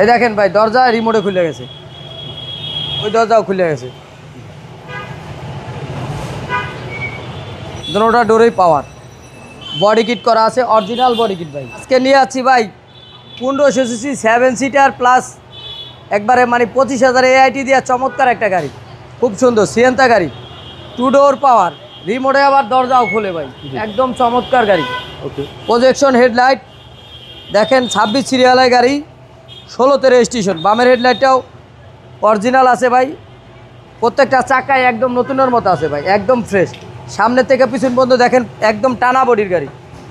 এই দেখেন ভাই, দরজা রিমোটে খুলে গেছে, ওই দরজাও খুলে গেছে, দুটোটা ডোরেই পাওয়ার। বডি কিট করা আছে, অরিজিনাল বডি কিট ভাই। আজকে নিয়ে যাচ্ছি ভাই 1500 সিসি 7 সিটার প্লাস একবারে মানে 25,000 AIT দেওয়া চমৎকার একটা গাড়ি, খুব সুন্দর সিয়েন্তা গাড়ি, 2 ডোর পাওয়ার, রিমোটে আবার দরজাও খুলে ভাই, একদম চমৎকার গাড়ি। ওকে, প্রজেকশন হেডলাইট দেখেন, 26 সিরিয়ালের গাড়ি, 16তে রেজিস্ট্রেশন। বামের হেডলাইটটাও অরিজিনাল আছে ভাই, প্রত্যেকটা চাকায় একদম নতুনের মতো আছে ভাই, একদম ফ্রেশ। সামনে থেকে পিছন পর্যন্ত দেখেন একদম টানা বডির গাড়ি,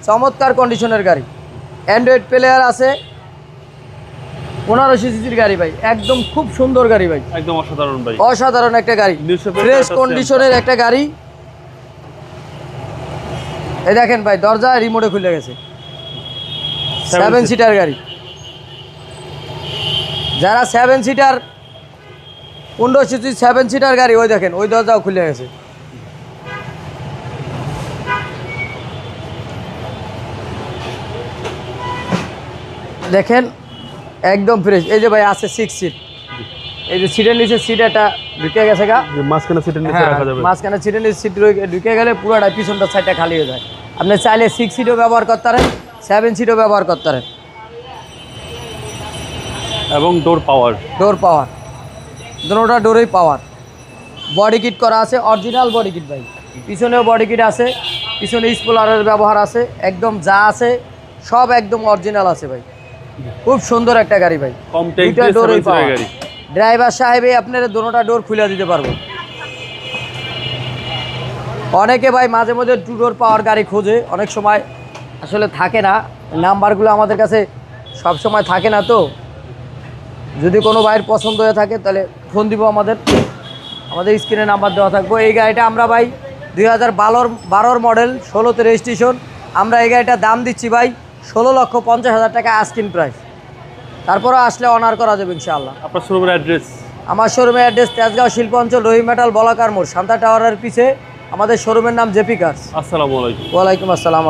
চমৎকার কন্ডিশনের গাড়ি। অ্যান্ড্রয়েড প্লেয়ার আছে, 1500 সিসির গাড়ি ভাই, একদম খুব সুন্দর গাড়ি ভাই, একদম অসাধারণ ভাই, অসাধারণ একটা গাড়ি, ফ্রেশ কন্ডিশনের একটা গাড়ি। এই দেখেন ভাই, দরজা রিমোটে খুলে গেছে, 7 সিটার গাড়ি। যারা 7 সিটার 1500 সিসি 7 সিটার গাড়ি, ওই দেখেন ওই দরজাও খুলে গেছে। দেখেন একদম ফ্রেশ। এই যে ভাই আছে 6 সিট, এই যে সিটের নিচে সিট একটা ঢুকে গেছে গা, মাঝখানে সিটের নিচে রাখা যাবে। মাঝখানে সিটের নিচে সিট ঢুকে গেলে পুরোটা পিছনটা সাইডটা খালি হয়ে যায়। আপনি চাইলে 6 সিটও ব্যবহার করতে পারেন, 7 সিটও ব্যবহার করতে পারেন। এবং ডোর পাওয়ার, ডোর পাওয়ার, দুটোটা ডোরেই পাওয়ার। বডি কিট করা আছে, অরিজিনাল বডি কিট ভাই, পিছনেও বডি কিট আছে, পিছনে স্পোলারের ব্যবহার আছে, একদম যা আছে সব একদম অরিজিনাল আছে ভাই, খুব সুন্দর একটা গাড়ি ভাই। কম টেক দিয়ে 7 সিটার গাড়ি। ড্রাইভার সাহেবে আপনার দুটোটা ডোর খুলে দিতে পারবো। অনেকে ভাই মাঝে মধ্যে 2 ডোর পাওয়ার গাড়ি খোঁজে, অনেক সময় আসলে থাকে না, নাম্বারগুলো আমাদের কাছে সব সময় থাকে না। তো যদি কোনো ভাইয়ের পছন্দ হয়ে থাকে তাহলে ফোন দিব, আমাদের স্ক্রিনে নাম্বার দেওয়া থাকবো। এই গাড়িটা আমরা ভাই 2012 মডেল, 16তে রেজিস্ট্রেশন। আমরা এই গাড়িটার দাম দিচ্ছি ভাই 16,50,000 টাকা আস্কিং প্রাইস, তারপরে আসলে অনার করা যাবে ইনশাআল্লাহ। আপনার শোরুমের অ্যাড্রেস? আমার শোরুমের অ্যাড্রেস তেজগাঁও শিল্প অঞ্চল, রহিম মেটাল, বলাকার মোড়, শান্তা টাওয়ারের পিছে আমাদের শোরুমের নাম জেপি কার্স। আসসালামু আলাইকুম। ওয়ালাইকুম আসসালাম।